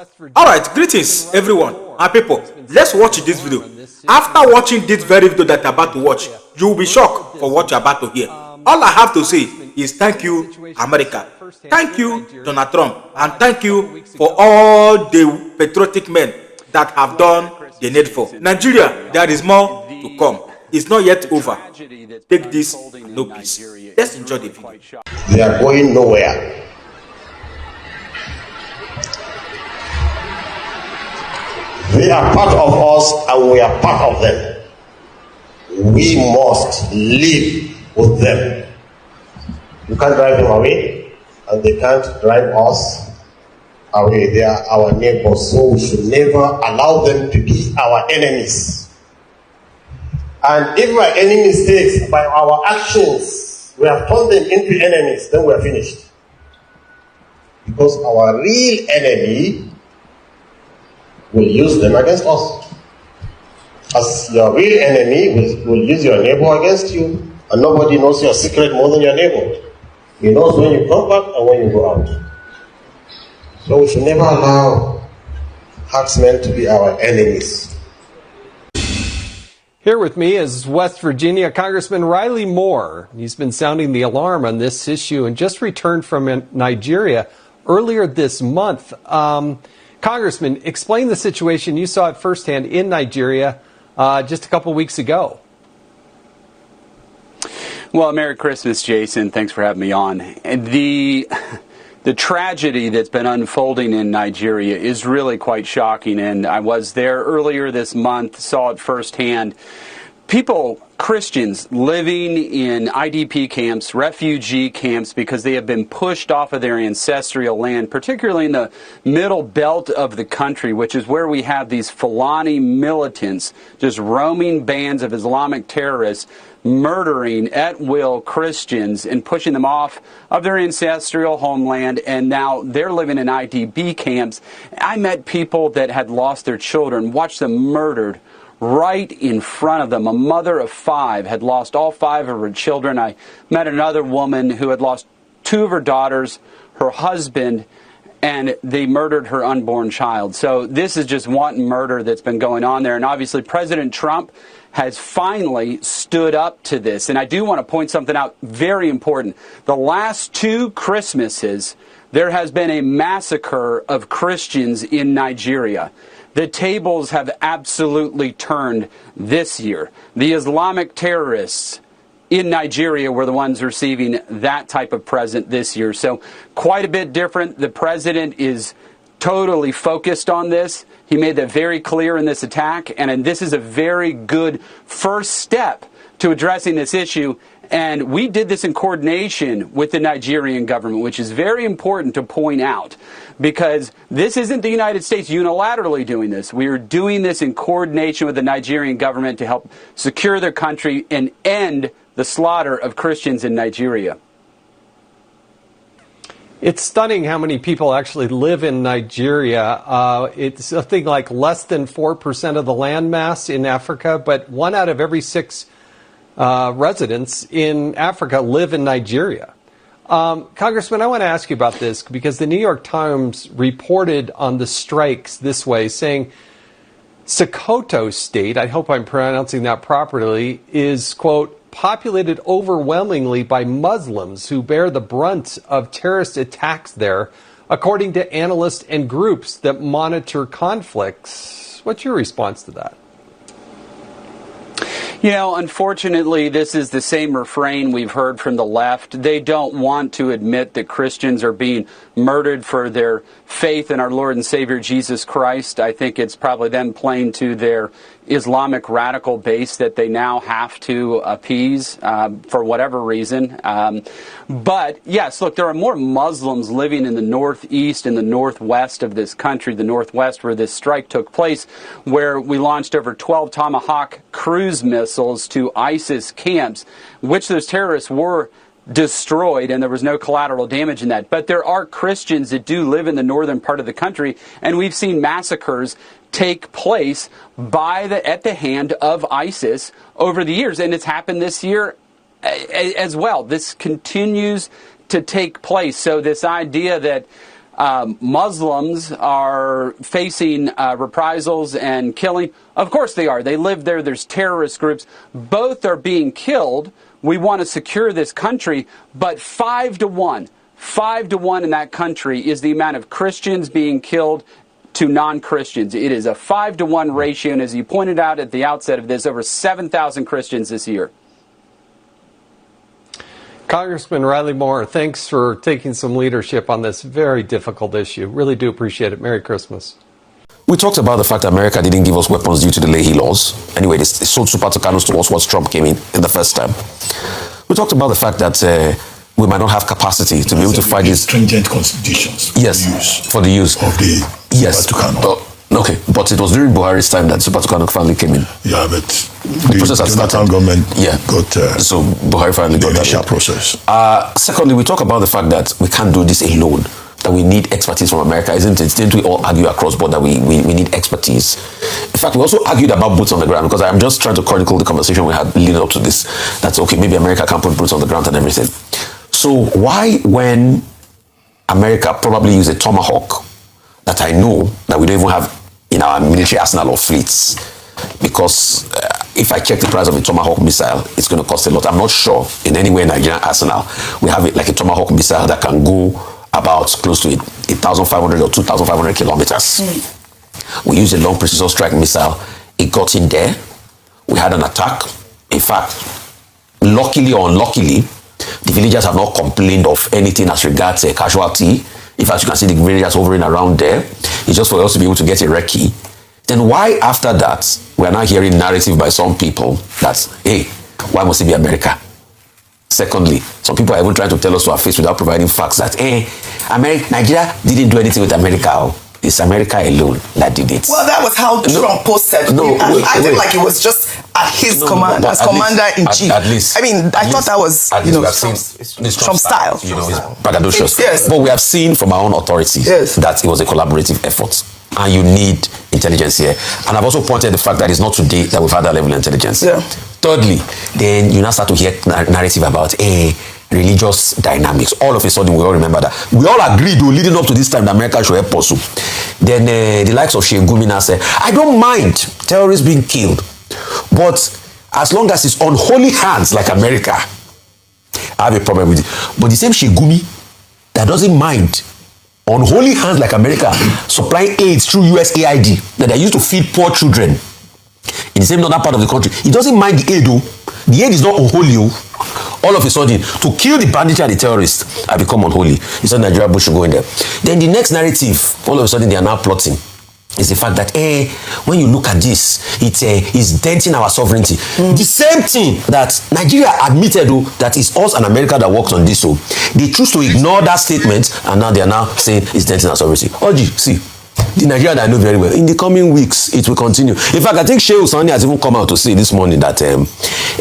Alright, greetings everyone and people. Let's watch this video. After watching this very video that you're about to watch, you will be shocked for what you're about to hear. All I have to say is thank you, America. Thank you, Donald Trump. And thank you for all the patriotic men that have done the needful. Nigeria, there is more to come. It's not yet over. Take this and no peace. Let's enjoy the video. They are going nowhere. They are part of us and we are part of them. We must live with them. You can't drive them away and they can't drive us away. They are our neighbors, so we should never allow them to be our enemies. And if my enemy states by our actions we have turned them into enemies, then we are finished. Because our real enemy will use them against us. As your real enemy will use your neighbor against you. And nobody knows your secret more than your neighbor. He knows when you come back and when you go out. So we should never allow herdsmen to be our enemies. Here with me is West Virginia Congressman Riley Moore. He's been sounding the alarm on this issue and just returned from Nigeria earlier this month. Congressman, explain the situation. You saw it firsthand in Nigeria just a couple weeks ago. Well, Merry Christmas, Jason. Thanks for having me on. The tragedy that's been unfolding in Nigeria is really quite shocking, and I was there earlier this month, saw it firsthand. People, Christians, living in IDP camps, refugee camps, because they have been pushed off of their ancestral land, particularly in the middle belt of the country, which is where we have these Fulani militants, just roaming bands of Islamic terrorists, murdering at will Christians and pushing them off of their ancestral homeland, and now they're living in IDP camps. I met people that had lost their children, watched them murdered right in front of them. A mother of 5 had lost all 5 of her children. I met another woman who had lost 2 of her daughters, her husband, and they murdered her unborn child. So this is just wanton murder that's been going on there. And obviously President Trump has finally stood up to this. And I do want to point something out very important. The last 2 Christmases, there has been a massacre of Christians in Nigeria. The tables have absolutely turned this year. The Islamic terrorists in Nigeria were the ones receiving that type of present this year. So quite a bit different. The president is totally focused on this. He made that very clear in this attack, and this is a very good first step to addressing this issue. And we did this in coordination with the Nigerian government, which is very important to point out, because this isn't the United States unilaterally doing this. We are doing this in coordination with the Nigerian government to help secure their country and end the slaughter of Christians in Nigeria. It's stunning how many people actually live in Nigeria. It's something like less than 4% of the landmass in Africa, but 1 out of every 6 residents in Africa live in Nigeria. Congressman, I want to ask you about this because the New York Times reported on the strikes this way, saying Sokoto State, I hope I'm pronouncing that properly, is, quote, populated overwhelmingly by Muslims who bear the brunt of terrorist attacks there, according to analysts and groups that monitor conflicts. What's your response to that? You know, unfortunately, this is the same refrain we've heard from the left. They don't want to admit that Christians are being murdered for their faith in our Lord and Savior Jesus Christ. I think it's probably them playing to their Islamic radical base that they now have to appease for whatever reason. But yes, look, there are more Muslims living in the northeast and the northwest of this country, the northwest where this strike took place, where we launched over 12 Tomahawk cruise missiles to ISIS camps, which those terrorists were destroyed, and there was no collateral damage in that. But there are Christians that do live in the northern part of the country, and we've seen massacres take place at the hand of ISIS over the years, and it's happened this year as well. This continues to take place. So this idea that Muslims are facing reprisals and killing. Of course they are. They live there. There's terrorist groups. Both are being killed. We want to secure this country, but 5-1 in that country is the amount of Christians being killed to non-Christians. It is a 5-1 ratio, and as you pointed out at the outset of this, over 7,000 Christians this year. Congressman Riley Moore, thanks for taking some leadership on this very difficult issue. Really do appreciate it. Merry Christmas. We talked about the fact that America didn't give us weapons due to the Leahy laws. Anyway, they sold super tucanos to us once Trump came in the first time. We talked about the fact that we might not have capacity to be able to fight these stringent constitutions. Yes, for the use of the super tucano. Okay, but it was during Buhari's time that super tucano finally came in. Yeah, but the process has started. Government got so Buhari finally got that initial process. Secondly, we talk about the fact that we can't do this alone. That we need expertise from America, isn't it? Didn't we all argue across board that we need expertise? In fact, we also argued about boots on the ground, because I'm just trying to chronicle the conversation we had leading up to this. That's okay, maybe America can put boots on the ground and everything. So why, when America probably use a Tomahawk that I know that we don't even have in our military arsenal or fleets, because if I check the price of a Tomahawk missile, it's going to cost a lot. I'm not sure in any way in Nigerian arsenal we have it like a Tomahawk missile that can go about close to 1,500 or 2,500 kilometers. We used a long precision strike missile. It got in there. We had an attack. In fact, luckily or unluckily, the villagers have not complained of anything as regards a casualty. In fact, you can see the villagers hovering around there. It's just for us to be able to get a recce. Then why after that, we are now hearing narrative by some people that, hey, why must it be America? Secondly, some people are even trying to tell us to our face without providing facts that, Nigeria didn't do anything with America. It's America alone that did it. Well, that was how Trump posted. I think like it was just at his command, as commander-in-chief. At least. I mean, I thought that was, Trump's style. It's braggadocious. Yes. But we have seen from our own authority that it was a collaborative effort. And you need intelligence here. And I've also pointed the fact that it's not today that we've had that level of intelligence. Yeah. Thirdly, then you now start to hear narrative about religious dynamics. All of a sudden, we all remember that. We all agreed leading up to this time that America should help us. Then the likes of Gumi now said, I don't mind terrorists being killed, but as long as it's on holy hands like America, I have a problem with it. But the same Gumi that doesn't mind on holy hands like America supplying aids through USAID that they used to feed poor children in the same northern part of the country, he doesn't mind the aid though. The aid is not unholy. All of a sudden, to kill the bandits and the terrorists have become unholy. He said Nigeria Bush should go in there. Then the next narrative, all of a sudden they are now plotting, is the fact that when you look at this, it is denting our sovereignty. The same thing that Nigeria admitted that it's us and America that works on this. So they choose to ignore that statement, and now they are now saying it's denting our sovereignty. Oji, see, the Nigeria that I know very well, in the coming weeks, it will continue. In fact, I think Shehu Sani has even come out to say this morning that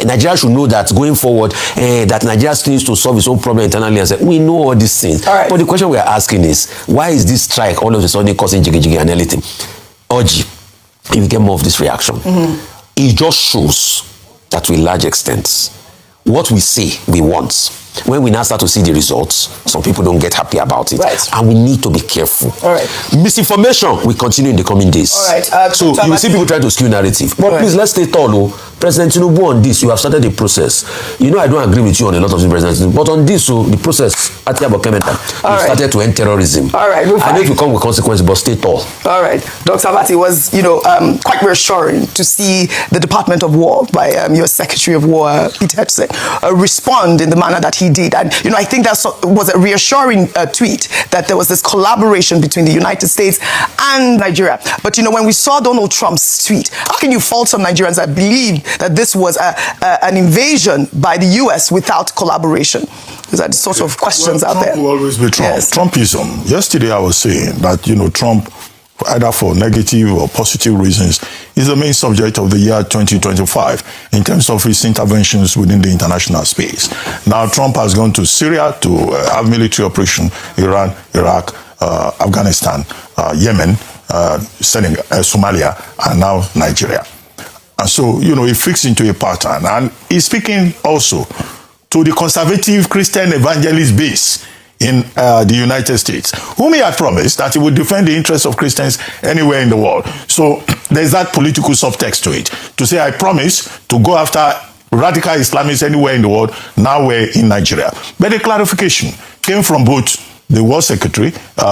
Nigeria should know that going forward, that Nigeria still needs to solve its own problem internally. And say, we know all these things. Right. But the question we are asking is, why is this strike all of a sudden causing jiggy and everything? Oji, if you get more of this reaction, it just shows that to a large extent, what we say we want, when we now start to see the results, some people don't get happy about it. Right. And we need to be careful. All right. Misinformation will continue in the coming days. All right. So you will see people trying to skew narrative. But please, let's stay tall. President Tinubu, on this, you have started the process. You know I don't agree with you on a lot of things, President Tinubu, but on this, the process, you started to end terrorism. All right. I know it will come with consequences, but stay tall. All right. Dr. Abati, was quite reassuring to see the Department of War by your Secretary of War, Peter Hudson, respond in the manner that he did. And, I think that was a reassuring tweet that there was this collaboration between the United States and Nigeria. But, when we saw Donald Trump's tweet, how can you fault some Nigerians that believe that this was an invasion by the U.S. without collaboration? These are the sort of questions out there. Trump will always be Trump. Yes. Trumpism. Yesterday I was saying that, Trump, either for negative or positive reasons, is the main subject of the year 2025 in terms of his interventions within the international space. Now, Trump has gone to Syria to have military operation, Iran, Iraq, Afghanistan, Yemen, Somalia, and now Nigeria. And so, he fits into a pattern. And he's speaking also to the conservative Christian evangelist base in the United States, whom he had promised that he would defend the interests of Christians anywhere in the world. So there's that political subtext to it, to say, I promise to go after radical Islamists anywhere in the world. Now we're in Nigeria. But the clarification came from both the War Secretary,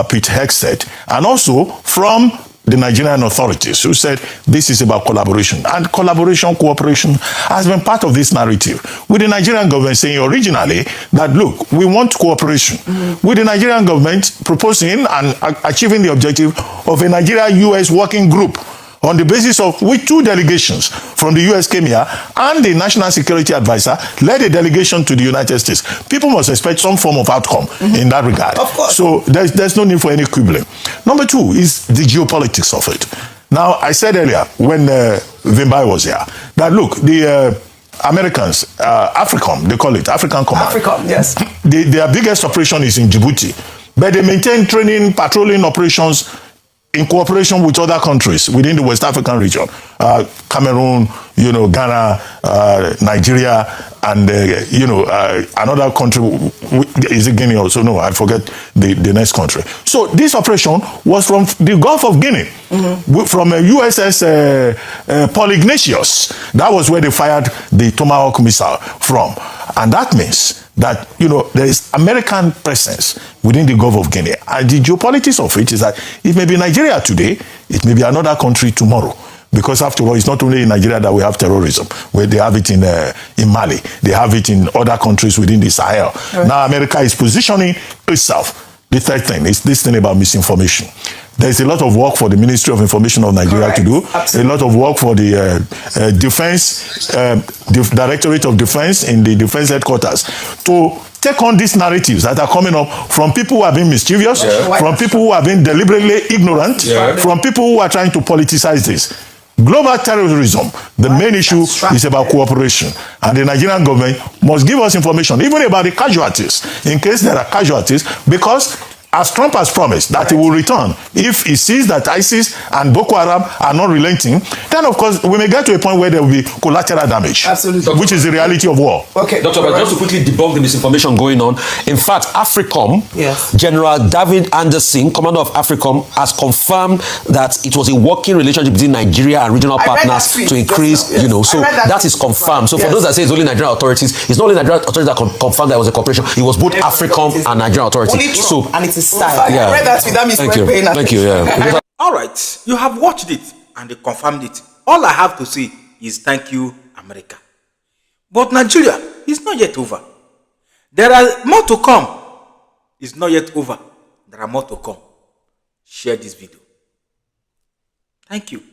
Pete Hegseth, and also from the Nigerian authorities, who said this is about collaboration. And collaboration, cooperation has been part of this narrative, with the Nigerian government saying originally that, look, we want cooperation. With the Nigerian government proposing and achieving the objective of a Nigeria-US working group, on the basis of which 2 delegations from the US came here, and the National Security Advisor led a delegation to the United States. People must expect some form of outcome in that regard. Of course. So there's no need for any quibbling. Number 2 is the geopolitics of it. Now, I said earlier when Vimbai was here that, look, the Americans, AFRICOM, they call it, African Command. AFRICOM, yes. Their biggest operation is in Djibouti, but they maintain training, patrolling operations in cooperation with other countries within the West African region, Cameroon, Ghana, Nigeria, and another country. Is it Guinea also? No, I forget the next country. So this operation was from the Gulf of Guinea, from USS Paul Ignatius. That was where they fired the Tomahawk missile from, and that means that there is American presence within the Gulf of Guinea. And the geopolitics of it is that it may be Nigeria today, it may be another country tomorrow. Because after all, it's not only in Nigeria that we have terrorism, where they have it in Mali, they have it in other countries within the Sahel. Right. Now America is positioning itself. The third thing is this thing about misinformation. There's a lot of work for the Ministry of Information of Nigeria to do. Absolutely. A lot of work for the Directorate of Defense in the Defense Headquarters to take on these narratives that are coming up from people who have been mischievous, from people who have been deliberately ignorant, from people who are trying to politicize this. Global terrorism, the main issue is about cooperation. And the Nigerian government must give us information, even about the casualties, in case there are casualties, because as Trump has promised that he will return, if he sees that ISIS and Boko Haram are not relenting, then of course we may get to a point where there will be collateral damage. Absolutely. Which is the reality of war. Okay. Dr. But just to quickly debunk the misinformation going on, in fact, AFRICOM, General David Anderson, commander of AFRICOM, has confirmed that it was a working relationship between Nigeria and regional partners to increase, so that is confirmed. So for those that say it's only Nigerian authorities, it's not only Nigerian authorities that confirmed there was a cooperation. It was both AFRICOM and Nigerian authorities. So, and it's style. Yeah. I read that with that Thank you. Yeah. All right, you have watched it and they confirmed it. All I have to say is thank you, America. But Nigeria is not yet over. There are more to come. It's not yet over. There are more to come. Share this video. Thank you.